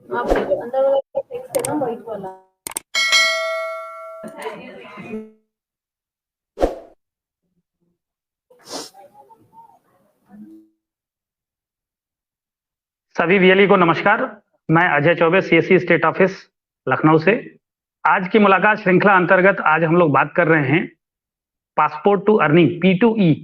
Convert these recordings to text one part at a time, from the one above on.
आप अंदर वाला टेक्स्ट है ना व्हाइट वाला। सभी वीएलई को नमस्कार। मैं Ajay Choubey, CSC state office Lucknow से। आज की मुलाकात श्रृंखला अंतर्गत आज हम लोग बात कर रहे हैं पासपोर्ट टू अर्निंग P2E।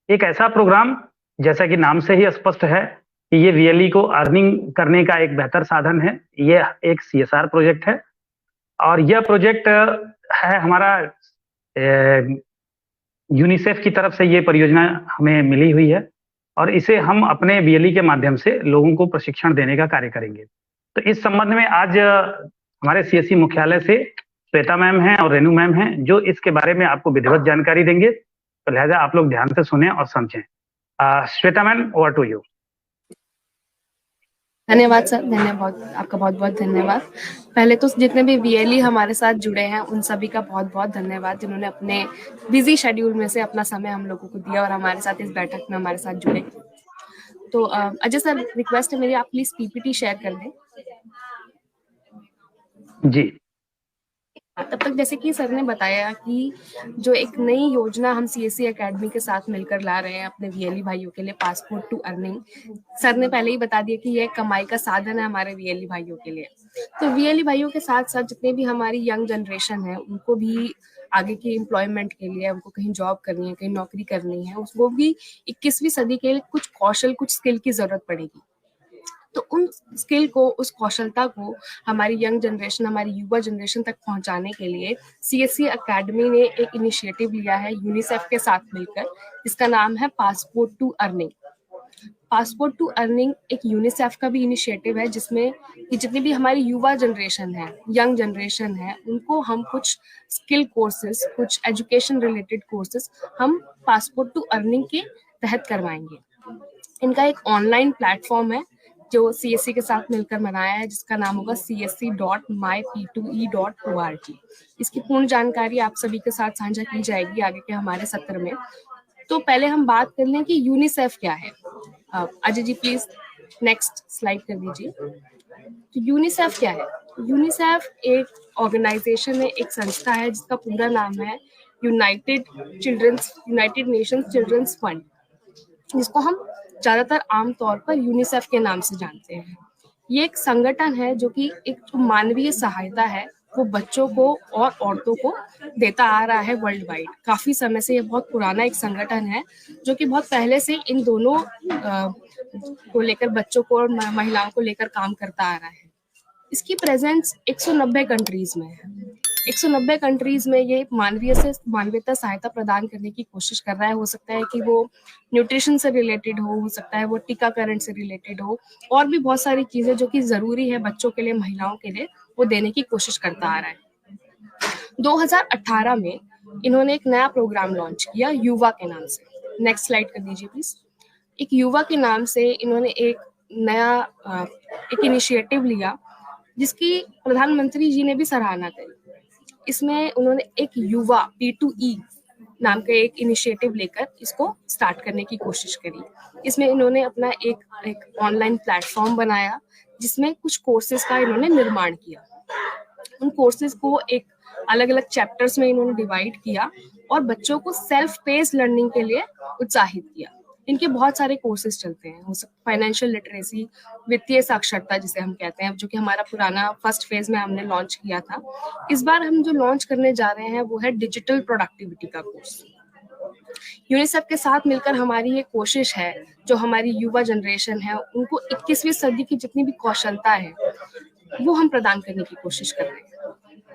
एक ऐसा प्रोग्राम, जैसा कि नाम से ही स्पष्ट है कि ये वीएलई को अर्निंग करने का एक बेहतर साधन है। ये एक सीएसआर प्रोजेक्ट है और यह प्रोजेक्ट है हमारा यूनिसेफ की तरफ से। ये परियोजना हमें मिली हुई है और इसे हम अपने वीएलई के माध्यम से लोगों को प्रशिक्षण देने का कार्य करेंगे। तो इस संबंध में आज हमारे सीएससी मुख्यालय से श्वेता मैम हैं और रेनू मैम हैं, जो इसके बारे में आपको विधिवत जानकारी देंगे। तो लिहाजा आप लोग ध्यान से सुने और समझें। Shweta ma'am, over to you. धन्यवाद सर, धन्यवाद आपका, बहुत बहुत धन्यवाद। पहले तो जितने भी वीएलई हमारे साथ जुड़े हैं उन सभी का बहुत बहुत धन्यवाद, जिन्होंने अपने बिजी शेड्यूल में से अपना समय हम लोगों को दिया और हमारे साथ इस बैठक में हमारे साथ जुड़े। तो अजय सर, रिक्वेस्ट है मेरी, आप प्लीज पीपीटी शेयर कर दें। जी। तब तक जैसे कि सर ने बताया कि जो एक नई योजना हम सीएससी एकेडमी के साथ मिलकर ला रहे हैं अपने वीएलई भाइयों के लिए, पासपोर्ट टू अर्निंग, सर ने पहले ही बता दिया कि यह कमाई का साधन है हमारे वीएलई भाइयों के लिए। तो वीएलई भाइयों के साथ साथ जितने भी हमारी यंग जनरेशन है उनको भी आगे की एम्प्लॉयमेंट के लिए, उनको कहीं जॉब करनी है, कहीं नौकरी करनी है, उसको भी 21वीं सदी के लिए कुछ कौशल, कुछ स्किल की जरूरत पड़ेगी। तो उन स्किल को, उस कौशलता को हमारी यंग जनरेशन, हमारी युवा जनरेशन तक पहुंचाने के लिए सीएससी एकेडमी ने एक इनिशिएटिव लिया है यूनिसेफ के साथ मिलकर, जिसका नाम है passport to earning. Passport to earning एक यूनिसेफ का भी इनिशिएटिव है, जिसमें कि जितनी भी हमारी युवा जनरेशन है, यंग जनरेशन है, उनको हम कुछ स्किल कोर्सेज, कुछ एजुकेशन रिलेटेड कोर्सेज हम पासपोर्ट टू अर्निंग के तहत करवाएंगे। इनका एक ऑनलाइन प्लेटफॉर्म है जो सीएससी के साथ मिलकर बनाया है, जिसका नाम होगा csc.myp2e.org। इसकी पूर्ण जानकारी आप सभी के साथ साझा की जाएगी आगे के हमारे सत्र में। तो पहले हम बात कर लें कि यूनिसेफ क्या है। Ajay ji please next slide कर दीजिए। तो यूनिसेफ क्या है? यूनिसेफ एक ऑर्गेनाइजेशन है, एक संस्था है जिसका पूरा नाम है यूनाइटेड नेशंस चिल्ड्रंस फंड, जिसको हम ज्यादातर आमतौर पर यूनिसेफ के नाम से जानते हैं। ये एक संगठन है जो कि एक जो मानवीय सहायता है वो बच्चों को और औरतों को देता आ रहा है वर्ल्ड वाइड। काफी समय से ये बहुत पुराना एक संगठन है जो कि बहुत पहले से इन दोनों को लेकर, बच्चों को और महिलाओं को लेकर काम करता आ रहा है। इसकी प्रेजेंस 190 कंट्रीज में है। 190 कंट्रीज में ये मानवीयता सहायता प्रदान करने की कोशिश कर रहा है। हो सकता है कि वो न्यूट्रिशन से रिलेटेड हो सकता है वो टीकाकरण से रिलेटेड हो, और भी बहुत सारी चीजें जो कि जरूरी है बच्चों के लिए, महिलाओं के लिए, वो देने की कोशिश करता आ रहा है। 2018 में इन्होंने एक नया प्रोग्राम लॉन्च किया युवा के नाम से। नेक्स्ट स्लाइड कर दीजिए प्लीज। एक युवा के नाम से इन्होंने एक नया एक इनिशिएटिव लिया जिसकी प्रधानमंत्री जी ने भी सराहना करी। इसमें उन्होंने एक युवा P2E नाम का एक इनिशिएटिव लेकर इसको स्टार्ट करने की कोशिश करी। इसमें इन्होंने अपना एक ऑनलाइन प्लेटफॉर्म बनाया जिसमें कुछ कोर्सेज का इन्होंने निर्माण किया। उन कोर्सेज को एक अलग अलग चैप्टर्स में इन्होंने डिवाइड किया और बच्चों को सेल्फ पेस लर्निंग के लिए उत्साहित किया। इनके बहुत सारे कोर्सेज चलते हैं, फाइनेंशियल लिटरेसी, वित्तीय साक्षरता जिसे हम कहते हैं, जो कि हमारा पुराना फर्स्ट फेज में हमने लॉन्च किया था। इस बार हम जो लॉन्च करने जा रहे हैं वो है डिजिटल प्रोडक्टिविटी का कोर्स। यूनिसेफ के साथ मिलकर हमारी ये कोशिश है, जो हमारी युवा जनरेशन है उनको 21वीं सदी की जितनी भी कौशलता है वो हम प्रदान करने की कोशिश कर रहे हैं।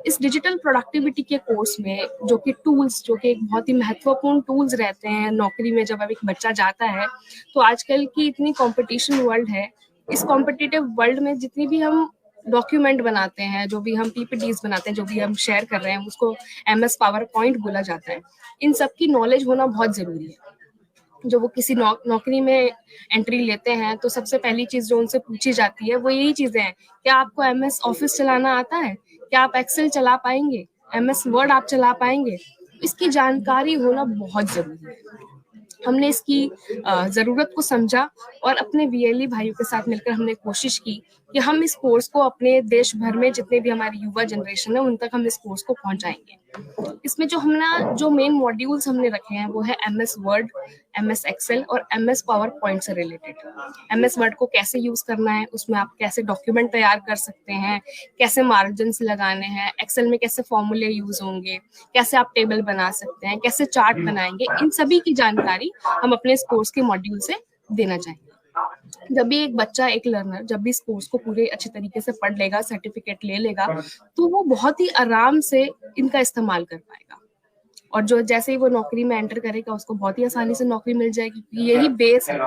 इस डिजिटल प्रोडक्टिविटी के कोर्स में जो कि टूल्स, जो कि एक बहुत ही महत्वपूर्ण टूल्स रहते हैं नौकरी में जब अब एक बच्चा जाता है, तो आजकल की इतनी कंपटीशन वर्ल्ड है, इस कॉम्पिटिटिव वर्ल्ड में जितनी भी हम डॉक्यूमेंट बनाते हैं, जो भी हम पीपीटीज बनाते हैं, जो भी हम शेयर कर रहे हैं, उसको MS पावर पॉइंट बोला जाता है। इन सब की नॉलेज होना बहुत जरूरी है। जो वो किसी नौकरी में एंट्री लेते हैं तो सबसे पहली चीज जो उनसे पूछी जाती है वो यही चीजें हैं, क्या आपको MS ऑफिस चलाना आता है, क्या आप एक्सेल चला पाएंगे, MS वर्ड आप चला पाएंगे। इसकी जानकारी होना बहुत जरूरी है। हमने इसकी जरूरत को समझा और अपने वीएलई भाइयों के साथ मिलकर हमने कोशिश की कि हम इस कोर्स को अपने देश भर में जितने भी हमारी युवा जनरेशन है उन तक हम इस कोर्स को पहुंचाएंगे। इसमें जो मेन मॉड्यूल्स हमने रखे हैं वो है MS वर्ड, MS एक्सेल और MS पावर पॉइंट से रिलेटेड। MS वर्ड को कैसे यूज करना है, उसमें आप कैसे डॉक्यूमेंट तैयार कर सकते हैं, कैसे मार्जिन्स लगाने हैं, एक्सेल में कैसे फॉर्मूले यूज होंगे, कैसे आप टेबल बना सकते हैं, कैसे चार्ट बनाएंगे, इन सभी की जानकारी हम अपने इस कोर्स के मॉड्यूल से देना चाहेंगे। जब भी एक बच्चा, एक लर्नर जब भी इस कोर्स को पूरे अच्छे तरीके से पढ़ लेगा, सर्टिफिकेट ले लेगा, तो वो बहुत ही आराम से इनका इस्तेमाल कर पाएगा। और जो जैसे ही वो नौकरी में एंटर करेगा उसको बहुत ही आसानी से नौकरी मिल जाएगी, क्योंकि यही बेस है।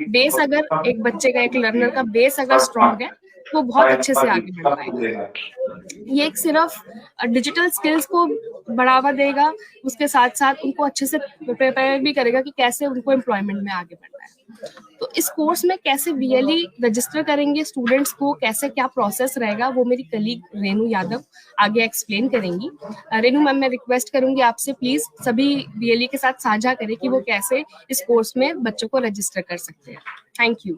बेस अगर एक बच्चे का, एक लर्नर का बेस अगर स्ट्रांग है तो वो बहुत अच्छे से आगे बढ़ पाएगा। ये एक सिर्फ डिजिटल स्किल्स को बढ़ावा देगा, उसके साथ साथ उनको अच्छे से प्रिपेयर भी करेगा कि कैसे उनको एम्प्लॉयमेंट में आगे बढ़ना है। तो इस कोर्स में कैसे VLE रजिस्टर करेंगे स्टूडेंट्स को, कैसे क्या प्रोसेस रहेगा, वो मेरी कलीग रेनू यादव आगे एक्सप्लेन करेंगी। रेनू मैम, मैं रिक्वेस्ट करूंगी आपसे प्लीज सभी VLE के साथ साझा करें कि वो कैसे इस कोर्स में बच्चों को रजिस्टर कर सकते हैं। Thank you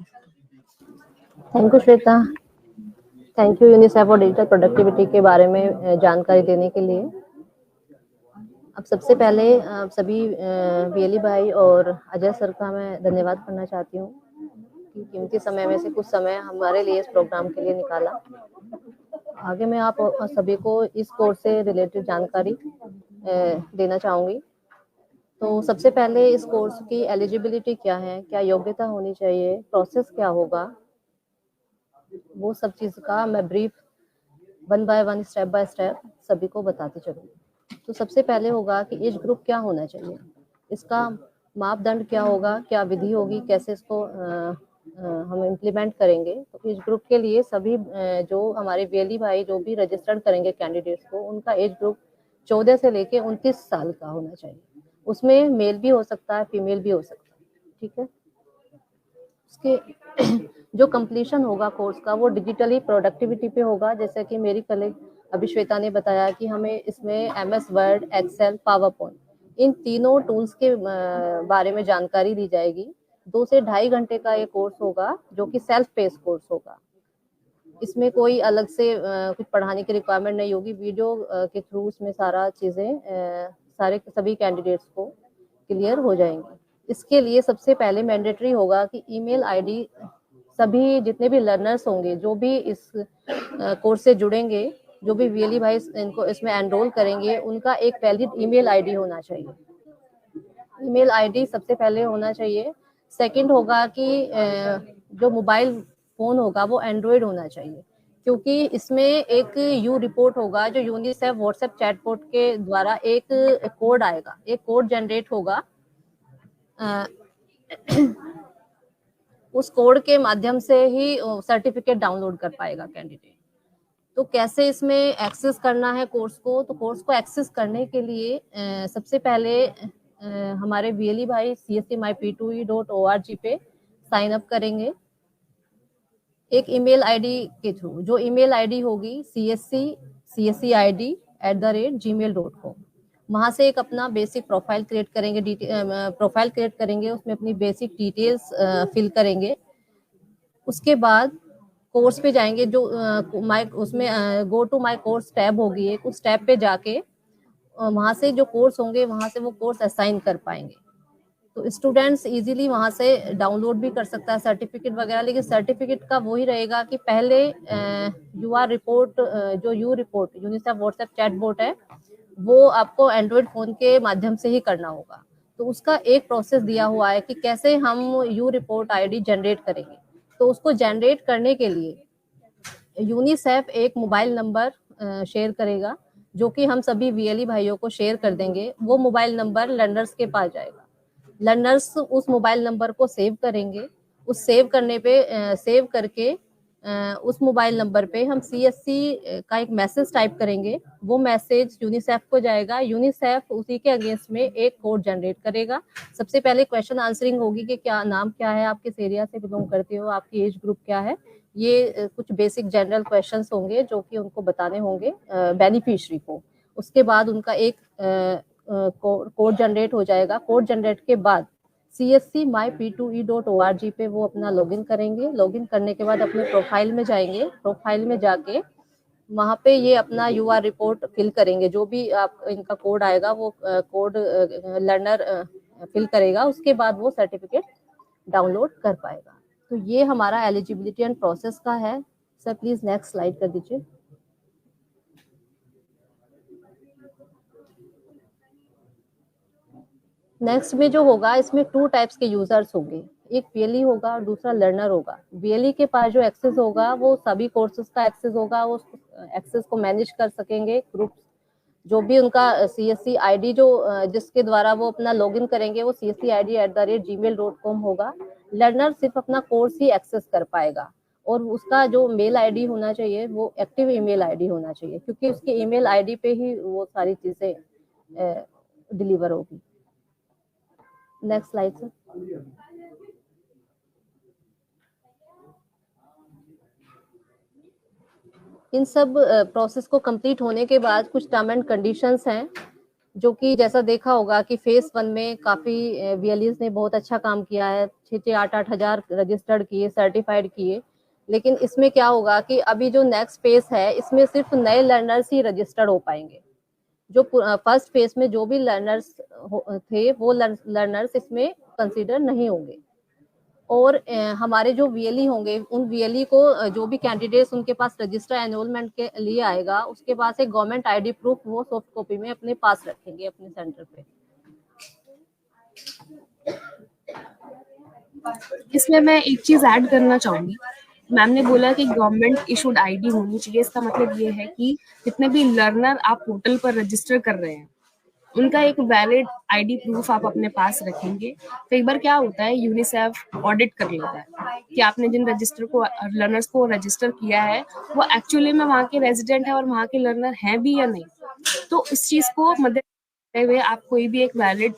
Shweta. Thank you UNICEF और डिजिटल प्रोडक्टिविटी के बारे में जानकारी देने के लिए। अब सबसे पहले आप सभी VLE भाई और अजय सर का मैं धन्यवाद करना चाहती हूँ कि कीमती समय में से कुछ समय हमारे लिए इस प्रोग्राम के लिए निकाला। आगे मैं आप सभी को इस कोर्स से रिलेटेड जानकारी देना चाहूँगी। तो सबसे पहले इस कोर्स की एलिजिबिलिटी क्या है, क्या योग्यता होनी चाहिए, प्रोसेस क्या होगा, वो सब चीज़ का मैं brief 1 by 1 step by step सभी को बताती चलूँगी। तो सबसे पहले होगा कि एज ग्रुप क्या होना चाहिए, इसका मापदंड क्या होगा, क्या विधि होगी, कैसे इसको हम इम्प्लीमेंट करेंगे। तो एज ग्रुप के लिए सभी जो हमारे VLE भाई जो भी रजिस्टर्ड करेंगे कैंडिडेट्स को, उनका एज ग्रुप 14 से लेके 29 साल का होना चाहिए। उसमें मेल भी हो सकता है, फीमेल भी हो सकता है, ठीक है। उसके जो कंप्लीशन होगा कोर्स का वो डिजिटली प्रोडक्टिविटी पे होगा। जैसे कि मेरी कलीग अभी श्वेता ने बताया कि हमें इसमें MS word, excel, power point, इन तीनों टूल्स के बारे में जानकारी दी जाएगी। 2 से 2.5 घंटे का ये कोर्स होगा जो कि सेल्फ पेस कोर्स होगा। इसमें कोई अलग से कुछ पढ़ाने की रिक्वायरमेंट नहीं होगी। वीडियो के थ्रू इसमें सारा चीज़ें सभी कैंडिडेट्स को क्लियर हो जाएंगी। इसके लिए सबसे पहले मैंडेटरी होगा कि ईमेल ID सभी जितने भी लर्नर्स होंगे, जो भी इस कोर्स से जुड़ेंगे, जो भी VLE भाई इनको इसमें एनरोल करेंगे, उनका एक वैलिड ईमेल ID होना चाहिए। ईमेल ID सबसे पहले होना चाहिए। सेकंड होगा कि जो मोबाइल फोन होगा वो एंड्रॉयड होना चाहिए, क्योंकि इसमें एक यू रिपोर्ट होगा जो यूनिसेफ व्हाट्सएप चैटबॉट के द्वारा एक कोड आएगा, एक कोड जनरेट होगा। उस कोड के माध्यम से ही सर्टिफिकेट डाउनलोड कर पाएगा कैंडिडेट। तो कैसे इसमें एक्सेस करना है कोर्स को, तो कोर्स को एक्सेस करने के लिए सबसे पहले हमारे VLE भाई cscmyp2e.org पे साइन अप करेंगे एक ईमेल ID के थ्रू। जो ईमेल ID होगी cscid@gmail.com। वहाँ से एक अपना बेसिक प्रोफाइल क्रिएट करेंगे, उसमें अपनी बेसिक डिटेल्स फिल करेंगे। उसके बाद कोर्स पे जाएंगे, जो उसमें go to my course tab होगी एक, उस टैब पे जाके वहाँ से जो कोर्स होंगे वहाँ से वो कोर्स असाइन कर पाएंगे। तो स्टूडेंट्स इजीली वहाँ से डाउनलोड भी कर सकता है सर्टिफिकेट वगैरह, लेकिन सर्टिफिकेट का वही रहेगा कि पहले जो you report UNICEF WhatsApp chatbot है वो आपको एंड्रॉयड फोन के माध्यम से ही करना होगा। तो उसका एक प्रोसेस दिया हुआ है कि कैसे हम यू रिपोर्ट ID जनरेट करेंगे। तो उसको जनरेट करने के लिए यूनिसेफ एक मोबाइल नंबर शेयर करेगा, जो कि हम सभी VLE भाइयों को शेयर कर देंगे। वो मोबाइल नंबर लर्नर्स के पास जाएगा। लर्नर्स उस मोबाइल नंबर को सेव करेंगे। उस सेव करके उस मोबाइल नंबर पे हम CSC का एक मैसेज टाइप करेंगे। वो मैसेज यूनिसेफ को जाएगा। यूनिसेफ उसी के अगेंस्ट में एक कोड जनरेट करेगा। सबसे पहले क्वेश्चन आंसरिंग होगी कि क्या नाम क्या है, आप किस एरिया से बिलोंग करते हो, आपकी एज ग्रुप क्या है। ये कुछ बेसिक जनरल क्वेश्चंस होंगे जो कि उनको बताने होंगे बेनिफिशियरी को। उसके बाद उनका एक कोड जनरेट हो जाएगा। कोड जनरेट के बाद cscmyp2e.org पे वो अपना लॉगिन करेंगे। लॉगिन करने के बाद अपने प्रोफाइल में जाएंगे। प्रोफाइल में जाके वहाँ पे ये अपना यूआर रिपोर्ट फिल करेंगे। जो भी आप इनका कोड आएगा वो कोड लर्नर फिल करेगा, उसके बाद वो सर्टिफिकेट डाउनलोड कर पाएगा। तो ये हमारा एलिजिबिलिटी एंड प्रोसेस का है। सर प्लीज नेक्स्ट स्लाइड कर दीजिए। नेक्स्ट में जो होगा, इसमें 2 टाइप्स के यूजर्स होंगे, एक वीएलई होगा और दूसरा लर्नर होगा। वीएलई के पास जो एक्सेस होगा वो सभी कोर्सेज का एक्सेस होगा, वो एक्सेस को मैनेज कर सकेंगे। ग्रुप जो भी उनका CSC ID जो जिसके द्वारा वो अपना लॉगिन करेंगे वो cscid@gmail.com होगा। लर्नर सिर्फ अपना कोर्स ही एक्सेस कर पाएगा और उसका जो मेल आईडी होना चाहिए वो एक्टिव ईमेल आईडी होना चाहिए, क्योंकि उसके ईमेल आईडी पे ही वो सारी चीजें डिलीवर होगी। Next slide sir. इन सब प्रोसेस को कंप्लीट होने के बाद कुछ टर्म एंड कंडीशंस हैं, जो कि जैसा देखा होगा कि फेज 1 में काफी वीएलईज ने बहुत अच्छा काम किया है, 6-8 हजार रजिस्टर्ड किए, सर्टिफाइड किए। लेकिन इसमें क्या होगा कि अभी जो नेक्स्ट फेज है इसमें सिर्फ नए लर्नर्स ही रजिस्टर्ड हो पाएंगे। जो फर्स्ट फेज में जो भी लर्नर्स थे वो लर्नर्स इसमें कंसीडर नहीं होंगे। और हमारे जो वीएलई होंगे उन वीएलई को जो भी कैंडिडेट्स उनके पास रजिस्टर एनरोलमेंट के लिए आएगा उसके पास एक गवर्नमेंट आईडी प्रूफ वो सॉफ्ट कॉपी में अपने पास रखेंगे अपने सेंटर पे। इसमें मैं एक चीज ऐड करना चाहूंगी। मैम ने बोला कि गवर्नमेंट इशूड आईडी होनी चाहिए। इसका मतलब ये है कि जितने भी लर्नर आप पोर्टल पर रजिस्टर कर रहे हैं उनका एक वैलिड आईडी प्रूफ आप अपने पास रखेंगे। तो एक बार क्या होता है, यूनिसेफ ऑडिट कर लेता है कि आपने जिन लर्नर्स को रजिस्टर किया है वो एक्चुअली में वहाँ के रेजिडेंट है और वहाँ के लर्नर हैं भी या नहीं। तो इस चीज को मद्देनजर रखते हुए आप कोई भी एक वैलिड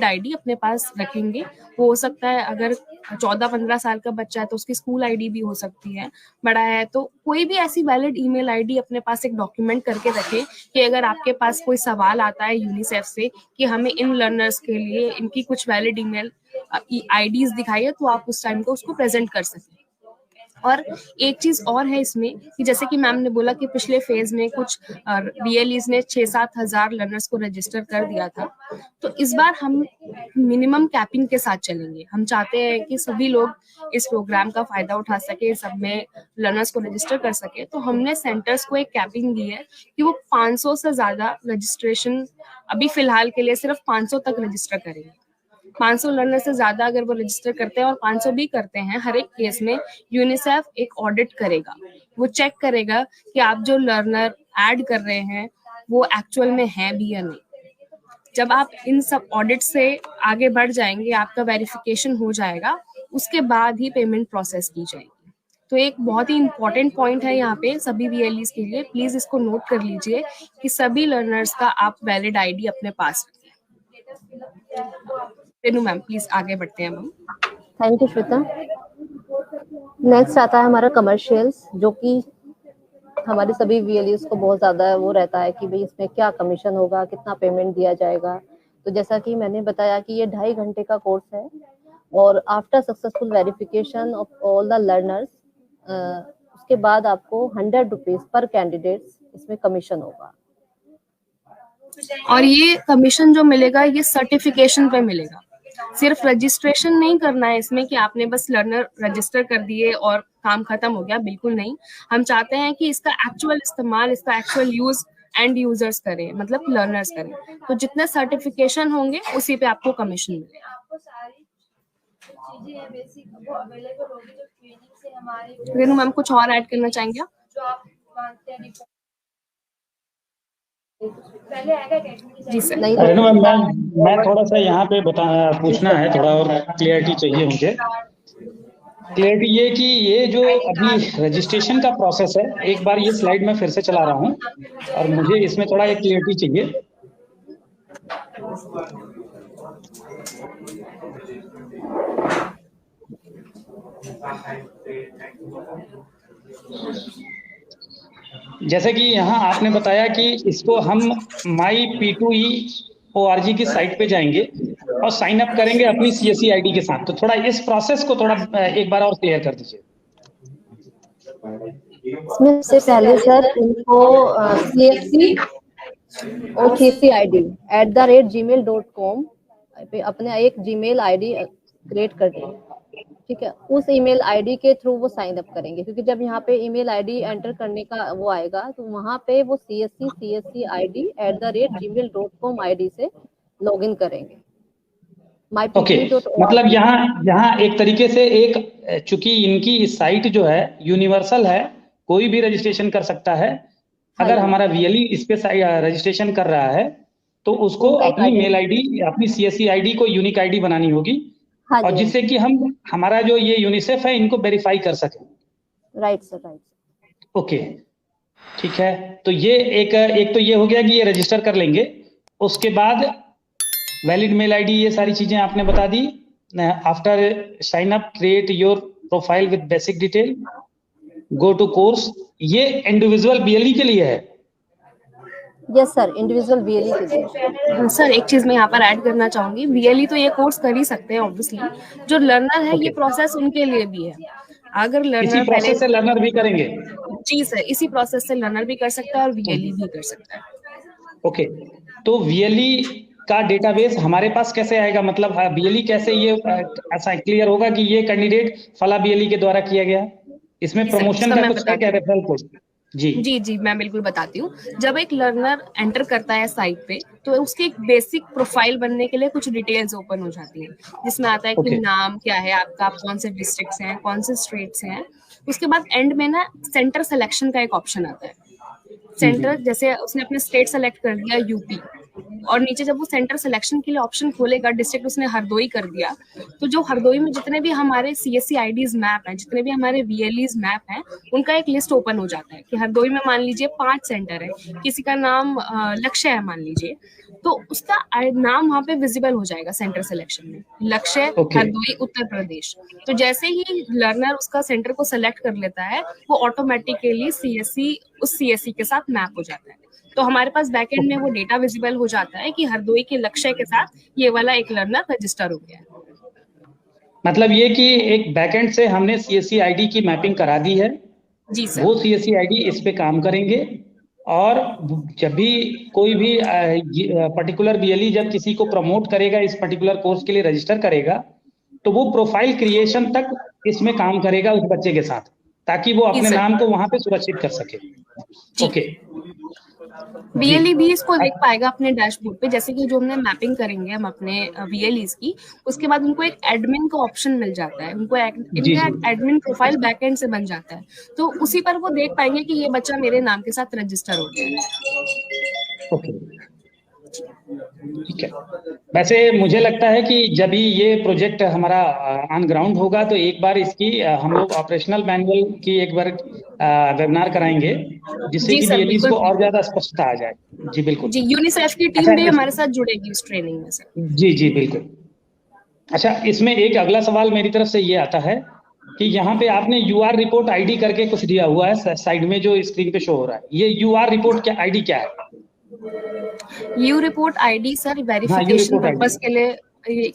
आईडी अपने पास रखेंगे। वो हो सकता है अगर 14-15 साल का बच्चा है तो उसकी स्कूल आईडी भी हो सकती है, बड़ा है तो कोई भी ऐसी वैलिड ईमेल आईडी अपने पास एक डॉक्यूमेंट करके रखें कि अगर आपके पास कोई सवाल आता है यूनिसेफ से कि हमें इन लर्नर्स के लिए इनकी कुछ वैलिड ईमेल आईडीज दिखाइए, तो आप उस टाइम को उसको प्रेजेंट कर सकें। और एक चीज और है इसमें कि जैसे कि मैम ने बोला कि पिछले फेज में कुछ वीएलईज ने 6-7 हजार लर्नर्स को रजिस्टर कर दिया था, तो इस बार हम मिनिमम कैपिंग के साथ चलेंगे। हम चाहते हैं कि सभी लोग इस प्रोग्राम का फायदा उठा सके, सब में लर्नर्स को रजिस्टर कर सके। तो हमने सेंटर्स को एक कैपिंग दी है कि वो 500 से ज्यादा रजिस्ट्रेशन अभी फिलहाल के लिए सिर्फ 500 तक रजिस्टर करेंगे। 500 लर्नर से ज्यादा अगर वो रजिस्टर करते हैं और 500 भी करते हैं, हर एक केस में यूनिसेफ एक ऑडिट करेगा। वो चेक करेगा कि आप जो लर्नर ऐड कर रहे हैं वो एक्चुअल में है भी या नहीं। जब आप इन सब ऑडिट से आगे बढ़ जाएंगे, आपका वेरिफिकेशन हो जाएगा, उसके बाद ही पेमेंट प्रोसेस की जाएगी। तो एक बहुत ही इंपॉर्टेंट पॉइंट है यहाँ पे सभी वीएलईज के लिए, प्लीज इसको नोट कर लीजिए कि सभी लर्नर्स का आप वैलिड आईडी अपने पास रखें। रेनू मैम प्लीज आगे बढ़ते हैं ma'am. Thank you Shweta. Next आता है हमारा कमर्शियल्स, जो कि हमारे सभी वीएलईज को बहुत ज्यादा वो रहता है कि भाई इसमें क्या कमीशन होगा, कितना पेमेंट दिया जाएगा। तो जैसा कि मैंने बताया कि ये 2.5 घंटे का कोर्स है और after successful verification of all the learners उसके बाद आपको 100 रुपीज पर कैंडिडेट्स इसमें कमीशन होगा। और ये कमीशन जो मिलेगा ये सर्टिफिकेशन पे मिलेगा। सिर्फ रजिस्ट्रेशन नहीं करना है इसमें कि आपने बस लर्नर रजिस्टर कर दिए और काम खत्म हो गया, बिल्कुल नहीं। हम चाहते हैं कि इसका एक्चुअल इस्तेमाल, इसका एक्चुअल यूज एंड यूजर्स करें, मतलब लर्नर्स करें। तो जितने सर्टिफिकेशन होंगे उसी पे आपको कमीशन मिलेगा। रेनू मैम कुछ और ऐड करना चाहेंगे आप? जी सर। रेनू मैम, मैं थोड़ा सा यहाँ पे पूछना है, थोड़ा और क्लियरिटी चाहिए मुझे। क्लियरिटी ये कि ये जो अभी रजिस्ट्रेशन का प्रोसेस है, एक बार ये स्लाइड में फिर से चला रहा हूँ और मुझे इसमें थोड़ा एक क्लियरिटी चाहिए। जैसे कि यहाँ आपने बताया कि इसको हम myp2e.org की साइट पे जाएंगे और साइन अप करेंगे अपनी CSE ID के साथ। तो थोड़ा इस प्रोसेस को थोड़ा एक बार और क्लियर कर दीजिए। इसमें से पहले सर इनको CSE और CSEID@gmail.com पे अपने एक जीमेल आईडी क्रिएट कर दें, ठीक है। उस ईमेल आईडी के थ्रू वो साइन अप करेंगे, क्योंकि जब यहाँ पे ईमेल आईडी एंटर करने का वो आएगा तो वहाँ पे वो CSEID@gmail.com आईडी से लॉगिन करेंगे। ओके, मतलब यहाँ एक तरीके से एक, चूंकि इनकी साइट जो है यूनिवर्सल है, कोई भी रजिस्ट्रेशन कर सकता है। अगर हमारा VLE इस पे रजिस्ट्रेशन कर रहा है तो उसको अपनी मेल आईडी, अपनी CSE ID को यूनिक आईडी बनानी होगी, और जिससे कि हम हमारा जो ये यूनिसेफ है इनको वेरीफाई कर सकें। Right sir, right. ओके, ठीक है। तो ये एक तो ये हो गया कि ये रजिस्टर कर लेंगे। उसके बाद वैलिड मेल आईडी, ये सारी चीजें आपने बता दी। After sign up create your profile with basic detail, go to course. ये इंडिविजुअल BLE के लिए है। यस सर, इंडिविजुअल VLE के लिए। सर एक चीज मैं यहाँ पर ऐड करना चाहूंगी, VLE तो ये कोर्स कर ही सकते हैं ऑब्वियसली, जो लर्नर है ये प्रोसेस उनके लिए भी है। अगर लर्नर प्रोसेस से लर्नर भी करेंगे? जी सर, इसी प्रोसेस से लर्नर भी कर सकता है और VLE भी कर सकता है। ओके, तो VLE का डेटाबेस हमारे पास कैसे आएगा? मतलब BLE कैसे ये ऐसा क्लियर होगा कि ये कैंडिडेट फला BLE के द्वारा किया गया? इसमें प्रमोशन का कुछ क्या रेफरल कोड? जी, मैं बिल्कुल बताती हूँ। जब एक लर्नर एंटर करता है साइट पे तो उसकी एक बेसिक प्रोफाइल बनने के लिए कुछ डिटेल्स ओपन हो जाती हैं, जिसमें आता है कि नाम क्या है आपका, आप कौन से डिस्ट्रिक्ट्स हैं, कौन से स्टेट्स हैं। उसके बाद एंड में ना सेंटर सिलेक्शन का एक ऑप्शन आता है। सेंटर, जैसे उसने अपने स्टेट सेलेक्ट कर दिया UP, और नीचे जब वो सेंटर सिलेक्शन के लिए ऑप्शन खोलेगा, डिस्ट्रिक्ट उसने हरदोई कर दिया, तो जो हरदोई में जितने भी हमारे CSE IDs मैप हैं, जितने भी हमारे VLEs मैप हैं, उनका एक लिस्ट ओपन हो जाता है कि हरदोई में मान लीजिए 5 सेंटर है, किसी का नाम लक्ष्य है मान लीजिए, तो उसका नाम वहाँ पे विजिबल हो जाएगा सेंटर सिलेक्शन में, लक्ष्य हरदोई उत्तर प्रदेश। तो जैसे ही लर्नर उसका सेंटर को सेलेक्ट कर लेता है, वो ऑटोमेटिकली CSE उस CSE के साथ मैप हो जाता है। तो हमारे पास बैकएंड में वो डेटा विजिबल हो जाता है कि हरदोई के लक्ष्य के साथ ये वाला एक लर्नर रजिस्टर हो गया है। मतलब ये कि एक बैकएंड से हमने CSE ID की मैपिंग करा दी है। जी सर। वो CSE ID इस पे काम करेंगे, और जब भी कोई भी पर्टिकुलर BLE जब किसी को प्रमोट करेगा, इस पर्टिकुलर कोर्स के लिए रजिस्टर करेगा, तो वो प्रोफाइल क्रिएशन तक इसमें काम करेगा उस बच्चे के साथ, ताकि वो अपने नाम को वहां पे सुरक्षित कर सके। ओके, VLE भी इसको देख पाएगा अपने डैशबोर्ड पे, जैसे कि जो हमने मैपिंग करेंगे हम अपने VLEs की, उसके बाद उनको एक एडमिन का ऑप्शन मिल जाता है, उनको इनका एडमिन प्रोफाइल बैकएंड से बन जाता है, तो उसी पर वो देख पाएंगे कि ये बच्चा मेरे नाम के साथ रजिस्टर हो गया है। ओके, ठीक है। वैसे मुझे लगता है कि जब भी ये प्रोजेक्ट हमारा ऑन ग्राउंड होगा तो एक बार इसकी हम लोग ऑपरेशनल मैनुअल की एक बार वेबिनार कराएंगे, जिससे कि BLEs को और ज्यादा स्पष्टता आ जाए। जी बिल्कुल जी, यूनिसेफ की टीम भी हमारे साथ जुड़ेगी इस ट्रेनिंग में सर। जी बिल्कुल। अच्छा, इसमें एक अगला सवाल मेरी तरफ से ये आता है कि यहाँ पे आपने UR रिपोर्ट ID करके कुछ दिया हुआ है साइड में, जो स्क्रीन पे शो हो रहा है, ये UR रिपोर्ट क्या ID क्या है? U report ID sir verification purpose के लिए,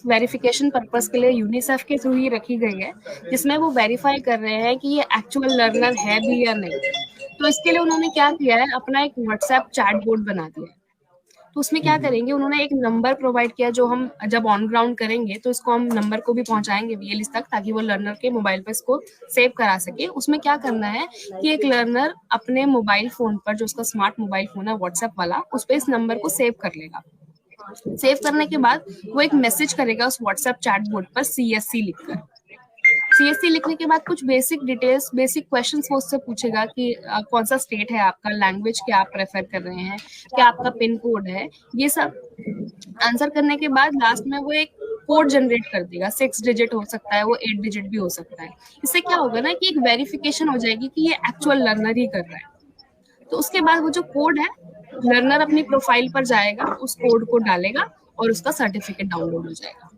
वेरिफिकेशन पर्पस के लिए यूनिसेफ के थ्रू ही रखी गई है, जिसमें वो वेरीफाई कर रहे हैं कि ये एक्चुअल लर्नर है भी या नहीं। तो इसके लिए उन्होंने क्या किया है, अपना एक WhatsApp चैट बोर्ड बना दिया है। तो उसमें क्या करेंगे, उन्होंने एक नंबर प्रोवाइड किया, जो हम जब ऑन ग्राउंड करेंगे तो इसको हम नंबर को भी पहुंचाएंगे VLEs तक, ताकि वो लर्नर के मोबाइल पर इसको सेव करा सके। उसमें क्या करना है कि एक लर्नर अपने मोबाइल फोन पर, जो उसका स्मार्ट मोबाइल फोन है WhatsApp वाला, उस पर इस नंबर को सेव कर लेगा। सेव करने के बाद वो एक मैसेज करेगा उस WhatsApp चैट बोर्ड पर CSC लिखकर। CSC लिखने के बाद कुछ बेसिक डिटेल्स, बेसिक क्वेश्चंस वो उससे पूछेगा कि कौन सा स्टेट है आपका, लैंग्वेज क्या आप प्रेफर कर रहे हैं, क्या आपका पिन कोड है, ये सब आंसर करने के बाद लास्ट में वो एक कोड जनरेट कर देगा। 6 डिजिट हो सकता है, वो 8 डिजिट भी हो सकता है। इससे क्या होगा ना कि एक वेरिफिकेशन हो जाएगी कि ये एक्चुअल लर्नर ही कर रहा है। तो उसके बाद वो जो कोड है, लर्नर अपनी प्रोफाइल पर जाएगा, उस कोड को डालेगा और उसका सर्टिफिकेट डाउनलोड हो जाएगा।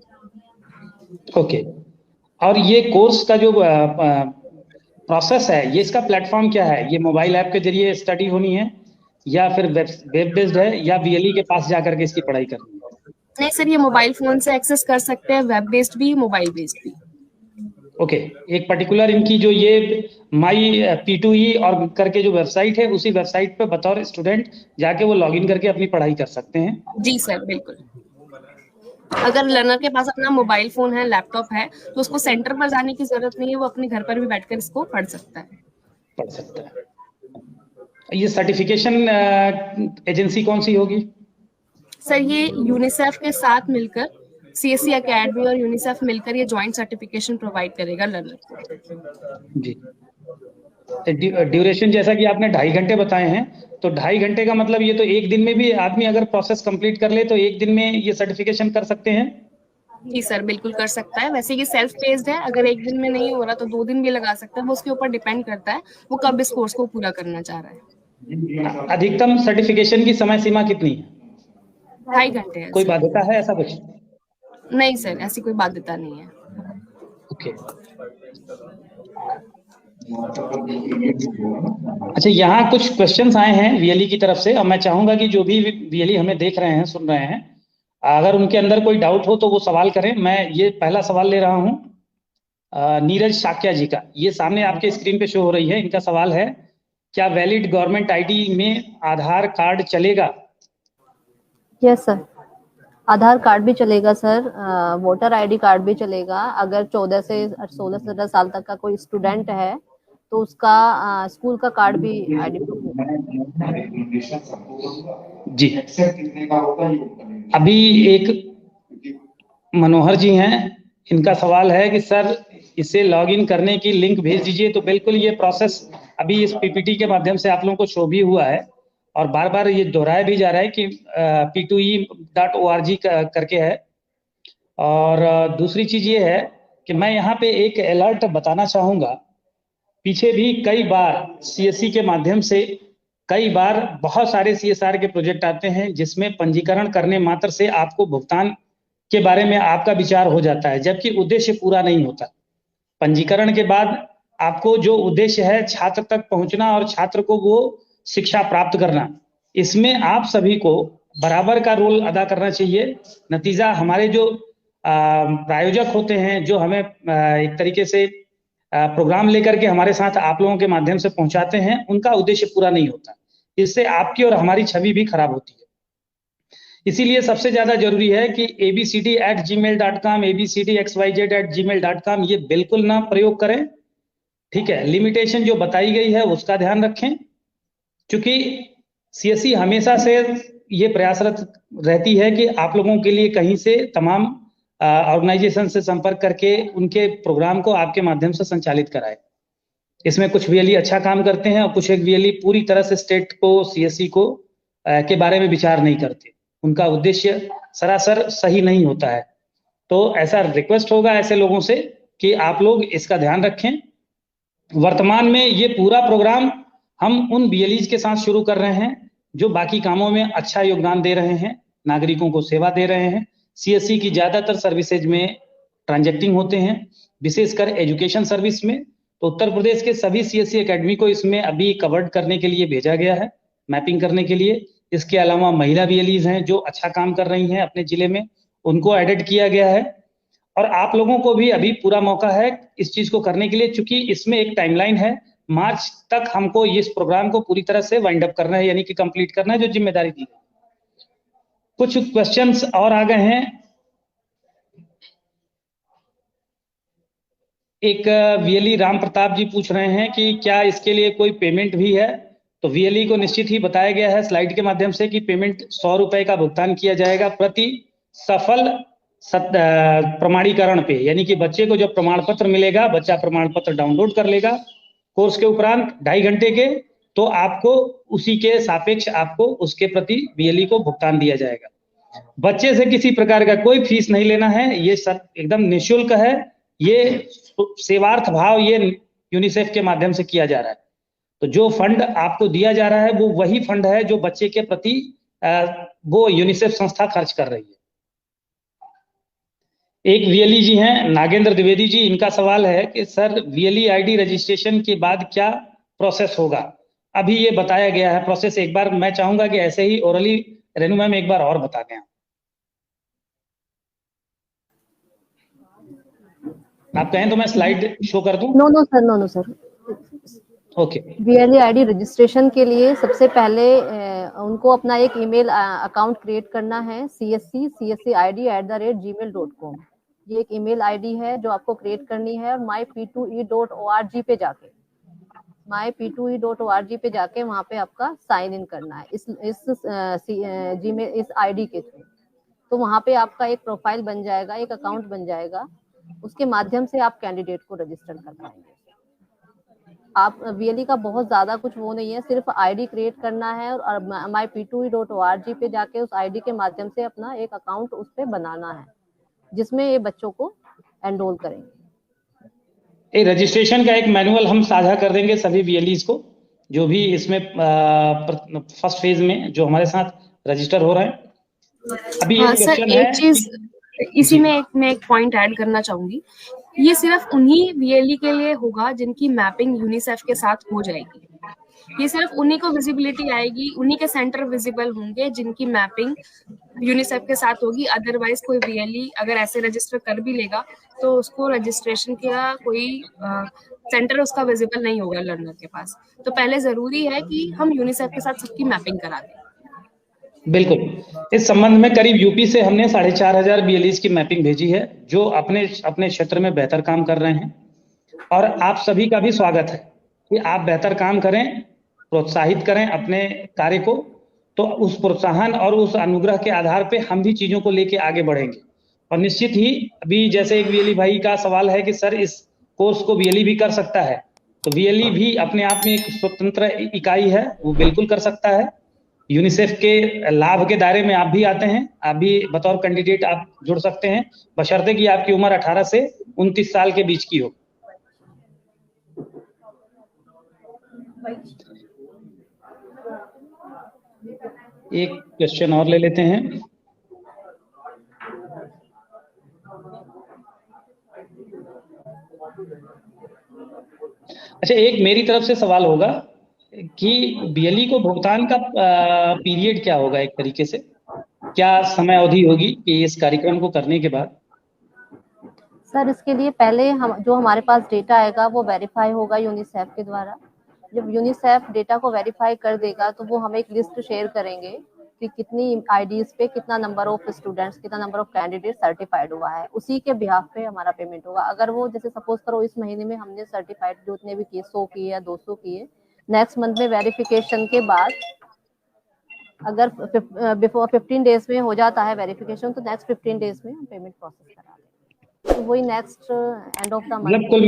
ओके, और ये कोर्स का जो प्रोसेस है, ये इसका प्लेटफॉर्म क्या है? ये मोबाइल ऐप के जरिए स्टडी होनी है, या फिर वेब बेस्ड है, या BLE के पास जाकर के इसकी पढ़ाई करनी है? नहीं सर, ये मोबाइल फोन से एक्सेस कर सकते हैं, वेब बेस्ड भी, मोबाइल बेस्ड भी। ओके, एक पर्टिकुलर इनकी जो ये माई P2E और करके जो वेबसाइट है, उसी वेबसाइट पे बतौर स्टूडेंट जाके वो लॉगिन करके अपनी पढ़ाई कर सकते हैं। जी सर, बिल्कुल। अगर लर्नर के पास अपना मोबाइल फोन है, लैपटॉप है, तो उसको सेंटर पर जाने की जरूरत नहीं है, वो अपने घर पर भी बैठकर इसको पढ़ सकता है। ये सर्टिफिकेशन एजेंसी कौन सी होगी? सर ये यूनिसेफ के साथ मिलकर, CSE एकेडमी और यूनिसेफ मिलकर ये जॉइंट सर्टिफिकेशन प्रोवाइड करेगा लर्नर को। जी। ड्यूरेशन जैसा कि आपने 2.5 घंटे बताए हैं, तो 2.5 घंटे का मतलब ये तो एक दिन में भी आदमी अगर प्रोसेस कंप्लीट कर ले तो एक दिन में ये सर्टिफिकेशन कर सकते हैं? जी सर, बिल्कुल कर सकता है। वैसे ये सेल्फ पेस्ड है, अगर एक दिन में नहीं हो रहा तो 2 दिन भी लगा सकता है, वो उसके ऊपर डिपेंड करता है वो कब इस कोर्स को पूरा करना चाह रहा है। अधिकतम सर्टिफिकेशन की समय सीमा कितनी है? 2.5 घंटे है कोई सर। बाध्यता है ऐसा कुछ? नहीं सर, ऐसी कोई बाध्यता नहीं है। ओके। अच्छा, यहाँ कुछ क्वेश्चंस आए हैं VLE की तरफ से, और मैं चाहूंगा कि जो भी VLE हमें देख रहे हैं, सुन रहे हैं, अगर उनके अंदर कोई डाउट हो तो वो सवाल करें। मैं ये पहला सवाल ले रहा हूँ नीरज शाक्या जी का। ये सामने आपके स्क्रीन पे शो हो रही है। इनका सवाल है, क्या वैलिड गवर्नमेंट ID में आधार कार्ड चलेगा? यस सर, आधार कार्ड भी चलेगा सर, वोटर ID कार्ड भी चलेगा। अगर 14 से 16 से 17 साल तक का कोई स्टूडेंट है तो उसका स्कूल का कार्ड भी ID प्रूफ। जी। अभी एक मनोहर जी हैं, इनका सवाल है कि सर इसे लॉगिन करने की लिंक भेज दीजिए। तो बिल्कुल ये प्रोसेस अभी इस PPT के माध्यम से आप लोगों को शो भी हुआ है, और बार बार ये दोहराया भी जा रहा है कि P2E.org करके है। और दूसरी चीज ये है कि मैं यहाँ पे एक अलर्ट बताना चाहूंगा। पीछे भी कई बार CSE के माध्यम से कई बार बहुत सारे CSR के प्रोजेक्ट आते हैं, जिसमें पंजीकरण करने मात्र से आपको भुगतान के बारे में आपका विचार हो जाता है, जबकि उद्देश्य पूरा नहीं होता। पंजीकरण के बाद आपको जो उद्देश्य है छात्र तक पहुंचना और छात्र को वो शिक्षा प्राप्त करना, इसमें आप सभी को बराबर का रोल अदा करना चाहिए। नतीजा हमारे जो प्रायोजक होते हैं, जो हमें एक तरीके से प्रोग्राम लेकर के हमारे साथ आप लोगों के माध्यम से पहुंचाते हैं, उनका उद्देश्य पूरा नहीं होता। इससे आपकी और हमारी छवि भी खराब होती है। इसीलिए सबसे ज्यादा जरूरी है कि abcd@gmail.com, abcdxyz@gmail.com ये बिल्कुल ना प्रयोग करें। ठीक है, लिमिटेशन जो बताई गई है उसका ध्यान रखें, क्योंकि CSE हमेशा से ये प्रयासरत रहती है कि आप लोगों के लिए कहीं से तमाम ऑर्गेनाइजेशन से संपर्क करके उनके प्रोग्राम को आपके माध्यम से संचालित कराए। इसमें कुछ VLE अच्छा काम करते हैं और कुछ एक VLE पूरी तरह से स्टेट को, CSE को के बारे में विचार नहीं करते। उनका उद्देश्य सरासर सही नहीं होता है। तो ऐसा रिक्वेस्ट होगा ऐसे लोगों से कि आप लोग इसका ध्यान रखें। वर्तमान में ये पूरा प्रोग्राम हम उन VLEs के साथ शुरू कर रहे हैं जो बाकी कामों में अच्छा योगदान दे रहे हैं, नागरिकों को सेवा दे रहे हैं। CSE की ज्यादातर सर्विसेज में ट्रांजैक्टिंग होते हैं, विशेषकर एजुकेशन सर्विस में। तो उत्तर प्रदेश के सभी CSE एकेडमी को इसमें अभी कवर्ड करने के लिए भेजा गया है, मैपिंग करने के लिए। इसके अलावा महिला VLEs हैं जो अच्छा काम कर रही हैं अपने जिले में, उनको एडेड किया गया है। और आप लोगों को भी अभी पूरा मौका है इस चीज को करने के लिए, चूंकि इसमें एक टाइमलाइन है। मार्च तक हमको इस प्रोग्राम को पूरी तरह से वाइंड अप करना है, यानी कि कंप्लीट करना है, जो जिम्मेदारी दी है। कुछ क्वेश्चंस और आ गए हैं। एक VLE राम प्रताप जी पूछ रहे हैं कि क्या इसके लिए कोई पेमेंट भी है? तो VLE को निश्चित ही बताया गया है स्लाइड के माध्यम से कि पेमेंट 100 रुपए का भुगतान किया जाएगा प्रति सफल प्रमाणीकरण पे। यानी कि बच्चे को जब प्रमाण पत्र मिलेगा, बच्चा प्रमाण पत्र डाउनलोड कर लेगा कोर्स के उपरांत 2.5 घंटे के, तो आपको उसी के सापेक्ष आपको उसके प्रति VLE को भुगतान दिया जाएगा। बच्चे से किसी प्रकार का कोई फीस नहीं लेना है, ये सब एकदम निःशुल्क है। ये सेवार्थ भाव ये यूनिसेफ के माध्यम से किया जा रहा है। तो जो फंड आपको दिया जा रहा है वो वही फंड है जो बच्चे के प्रति वो यूनिसेफ संस्था खर्च कर रही है। एक VLE जी हैं नागेंद्र द्विवेदी जी, इनका सवाल है कि सर VLE ID रजिस्ट्रेशन के बाद क्या प्रोसेस होगा? अभी ये बताया गया है प्रोसेस। एक बार मैं चाहूंगा कि ऐसे ही ओरली रेनू मैम एक बार और बता दें। आप कहें तो मैं स्लाइड शो कर दूं? No no sir. Okay. VLE ID registration के लिए सबसे पहले उनको अपना एक ईमेल अकाउंट क्रिएट करना है, cscid@gmail.com। ये एक ईमेल आईडी है जो आपको क्रिएट करनी है, और myp2e.org पे जाके myp2e.org पे जाके वहाँ पे आपका साइन इन करना है इस जीमेल इस आईडी के थ्रू। तो वहाँ पे आपका एक प्रोफाइल बन जाएगा, एक अकाउंट बन जाएगा, उसके माध्यम से आप कैंडिडेट को रजिस्टर कर पाएंगे। आप VLE का बहुत ज्यादा कुछ वो नहीं है, सिर्फ आईडी क्रिएट करना है और myp2e.org पे जाके उस आईडी के माध्यम से अपना एक अकाउंट उस पे बनाना है, जिसमें ये बच्चों को एनरोल करेंगे। रजिस्ट्रेशन का एक मैनुअल हम साझा कर देंगे सभी VLEs को, जो भी इसमें फर्स्ट फेज में जो हमारे साथ रजिस्टर हो रहे हैं। अभी सर एक चीज इसी में मैं एक पॉइंट ऐड करना चाहूंगी, ये सिर्फ उन्हीं VLE के लिए होगा जिनकी मैपिंग यूनिसेफ के साथ हो जाएगी। ये सिर्फ उन्हीं को विजिबिलिटी आएगी, उन्हीं के सेंटर विजिबल होंगे जिनकी मैपिंग यूनिसेफ के साथ होगी। अदरवाइज कोई VLE अगर ऐसे रजिस्टर कर भी लेगा तो उसको रजिस्ट्रेशन का कोई सेंटर उसका विजिबल नहीं होगा लर्नर के पास। तो पहले जरूरी है कि हम यूनिसेफ के साथ सबकी मैपिंग करा दें। बिल्कुल। इस संबंध में करीब यूपी से हमने 4500 VLEs की मैपिंग भेजी है, जो अपने क्षेत्र में बेहतर काम कर रहे हैं। और आप सभी का भी स्वागत है कि आप बेहतर काम करें, प्रोत्साहित करें अपने कार्य को। तो उस प्रोत्साहन और उस अनुग्रह के आधार पे हम भी चीजों को लेके आगे बढ़ेंगे। और निश्चित ही अभी जैसे एक VLE भाई का सवाल है कि सर इस कोर्स को VLE भी कर सकता है, तो VLE भी अपने आप में एक स्वतंत्र इकाई है, वो बिल्कुल कर सकता है। यूनिसेफ के लाभ के दायरे में आप भी आते हैं, आप भी बतौर कैंडिडेट आप जुड़ सकते हैं, बशर्ते कि आपकी उम्र 18 से 29 साल के बीच की हो। एक क्वेश्चन और ले लेते हैं। अच्छा, एक मेरी तरफ से सवाल होगा कि VLE को भुगतान का पीरियड क्या होगा, एक तरीके से क्या समय अवधि होगी कि इस कार्यक्रम को करने के बाद? सर इसके लिए पहले जो हमारे पास डेटा आएगा वो वेरीफाई होगा यूनिसेफ के द्वारा। जब यूनिसेफ डेटा को वेरीफाई कर देगा तो वो हमें एक लिस्ट शेयर करेंगे कि कितनी आईडीज पे कितना नंबर ऑफ स्टूडेंट्स, कितना नंबर ऑफ कैंडिडेट सर्टिफाइड हुआ है, उसी के बिहाफ पे हमारा पेमेंट होगा। अगर वो जैसे सपोज करो इस महीने में हमने सर्टिफाइड जो उतने भी किए, 100 किए या 200 किए, नेक्स्ट मंथ में वेरिफिकेशन के बाद अगर बिफोर 15 डेज में हो जाता है वेरिफिकेशन, तो नेक्स्ट 15 डेज में हम पेमेंट प्रोसेस करा देंगे। तो वही next end of the month. मतलब कुल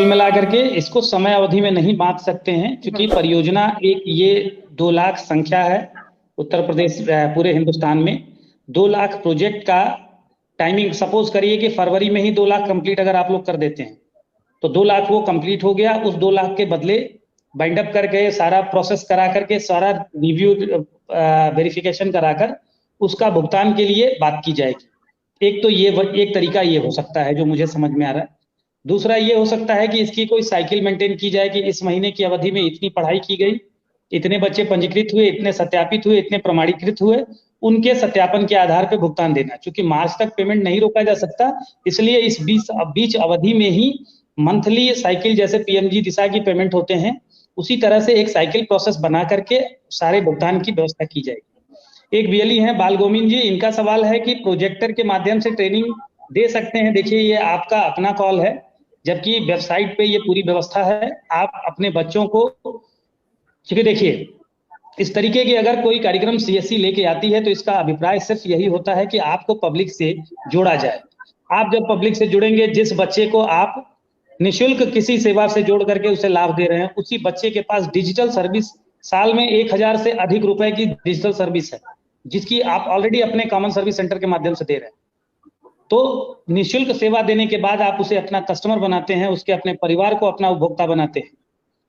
मिला करके इसको समय अवधि में नहीं बांट सकते हैं, क्योंकि परियोजना एक ये 2 लाख संख्या है उत्तर प्रदेश पूरे हिंदुस्तान में। 2 लाख प्रोजेक्ट का टाइमिंग, सपोज करिए कि फरवरी में ही 2 लाख कंप्लीट अगर आप लोग कर देते हैं तो 2 लाख वो कंप्लीट हो गया। उस 2 लाख के बदले बाइंड अप करके सारा प्रोसेस करा करके सारा रिव्यू वेरिफिकेशन कराकर उसका भुगतान के लिए बात की जाएगी। एक तो ये एक तरीका ये हो सकता है जो मुझे समझ में आ रहा है। दूसरा ये हो सकता है कि इसकी कोई साइकिल मेंटेन की जाए कि इस महीने की अवधि में इतनी पढ़ाई की गई, इतने बच्चे पंजीकृत हुए, इतने सत्यापित हुए, इतने प्रमाणीकृत हुए, उनके सत्यापन के आधार पर भुगतान देना। क्योंकि मार्च तक पेमेंट नहीं रोका जा सकता, इसलिए इस बीच अवधि में ही मंथली साइकिल जैसे PMG दिशा की पेमेंट होते हैं, उसी तरह से एक साइकिल प्रोसेस बना करके सारे भुगतान की व्यवस्था की जाएगी। एक VLE हैं बाल गोविंद जी, इनका सवाल है कि प्रोजेक्टर के माध्यम से ट्रेनिंग दे सकते हैं। देखिए ये आपका अपना कॉल है, जबकि वेबसाइट पे ये पूरी व्यवस्था है। आप अपने बच्चों को, क्योंकि देखिए इस तरीके की अगर कोई कार्यक्रम CSC लेके आती है तो इसका अभिप्राय सिर्फ यही होता है कि आपको पब्लिक से जोड़ा जाए। आप जब पब्लिक से जुड़ेंगे, जिस बच्चे को आप निःशुल्क किसी सेवा से जोड़ करके उसे लाभ दे रहे हैं, उसी बच्चे के पास डिजिटल सर्विस साल में 1000 से अधिक रुपए की डिजिटल सर्विस है, जिसकी आप ऑलरेडी अपने कॉमन सर्विस सेंटर के माध्यम से दे रहे हैं। तो निःशुल्क सेवा देने के बाद आप उसे अपना कस्टमर बनाते हैं, उसके अपने परिवार को अपना उपभोक्ता बनाते हैं।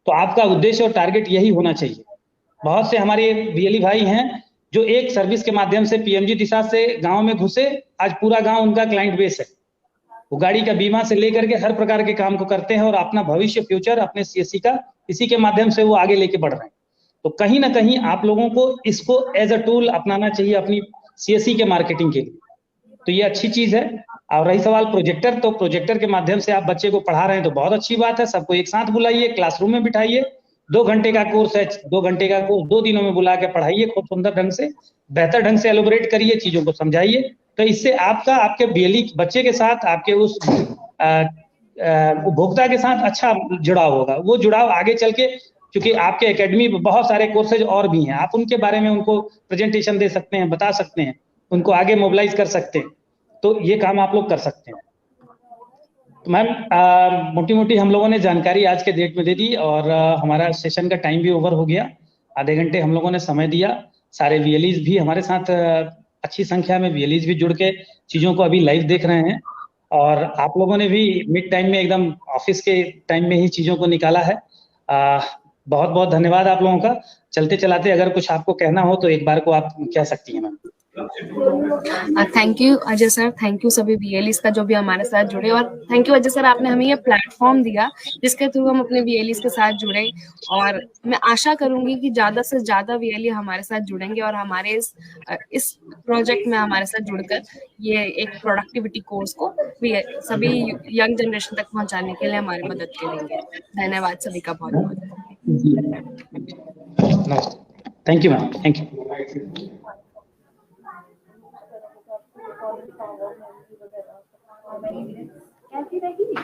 तो आपका उद्देश्य और टारगेट यही होना चाहिए। बहुत से हमारे VLE भाई हैं जो एक सर्विस के माध्यम से PMG दिशा से गांव में घुसे, आज पूरा गांव उनका क्लाइंट बेस है। वो गाड़ी का बीमा से लेकर के हर प्रकार के काम को करते हैं और अपना भविष्य, फ्यूचर अपने CSC का इसी के माध्यम से वो आगे लेके बढ़ रहे हैं। तो कहीं ना कहीं आप लोगों को इसको एज अ टूल अपनाना चाहिए अपनी CSC के मार्केटिंग के लिए। तो ये अच्छी चीज है। और रही सवाल प्रोजेक्टर, तो प्रोजेक्टर के माध्यम से आप बच्चे को पढ़ा रहे हैं तो बहुत अच्छी बात है। सबको एक साथ बुलाइए, क्लासरूम में बिठाइए, 2 घंटे का कोर्स है, 2 घंटे का कोर्स 2 दिनों में बुला के पढ़ाइए, खूब सुंदर ढंग से, बेहतर ढंग से एलोबरेट करिए, चीजों को समझाइए। तो इससे आपका आपके बीएलई बच्चे के साथ, आपके उस उपभोक्ता के साथ अच्छा जुड़ाव होगा। वो जुड़ाव आगे चल के, क्योंकि आपके एकेडमी में बहुत सारे कोर्सेज और भी हैं, आप उनके बारे में उनको प्रेजेंटेशन दे सकते हैं, बता सकते हैं, उनको आगे मोबिलाइज कर सकते हैं। तो ये काम आप लोग कर सकते हैं। तो मैम मोटी मोटी हम लोगों ने जानकारी आज के डेट में दे दी, और हमारा सेशन का टाइम भी ओवर हो गया। आधे घंटे हम लोगों ने समय दिया। सारे वीएलईज भी हमारे साथ अच्छी संख्या में वीएलईज भी जुड़ के चीजों को अभी लाइव देख रहे हैं, और आप लोगों ने भी मिड टाइम में एकदम ऑफिस के टाइम में ही चीजों को निकाला है। बहुत बहुत धन्यवाद आप लोगों का। चलते चलाते अगर कुछ आपको कहना हो तो एक बार को आप कह सकती हैं ma'am. Thank you Ajay sir, thank you सभी वीएलईज का जो भी हमारे साथ जुड़े, और थैंक यू अजय सर, आपने हमें ये प्लेटफॉर्म दिया जिसके थ्रू हम अपने वीएलईज के साथ जुड़े। और मैं आशा करूंगी कि ज्यादा से ज्यादा वीएलई हमारे साथ जुड़ेंगे और हमारे इस प्रोजेक्ट में हमारे साथ जुड़कर ये एक प्रोडक्टिविटी कोर्स को सभी यंग जनरेशन तक पहुंचाने के लिए हमारी मदद करेंगे। धन्यवाद सभी का बहुत बहुत। Thank you ma'am, thank you. कैसी रहेगी?